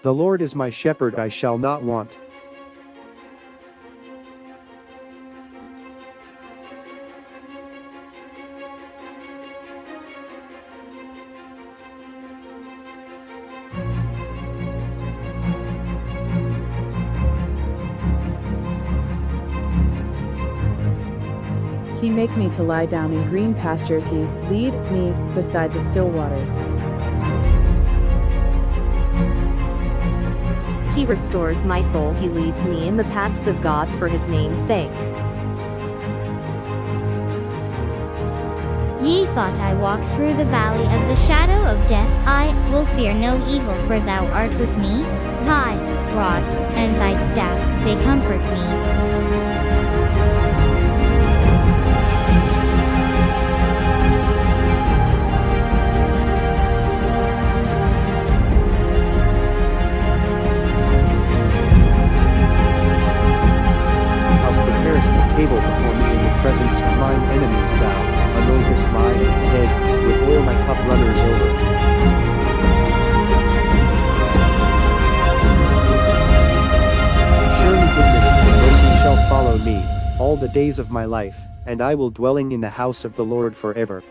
The Lord is my shepherd, I shall not want. He make me to lie down in green pastures. He lead me beside the still waters. He restores my soul. He leads me in the paths of God for his name's sake. Ye thought I walk through the valley of the shadow of death, I will fear no evil, for thou art with me. Thy rod and thy staff, they comfort me. Table before me in the presence of mine enemies. Thou anointest my head with oil, my cup runners over. Surely goodness and mercy shall follow me all the days of my life, and I will dwelling in the house of the Lord forever.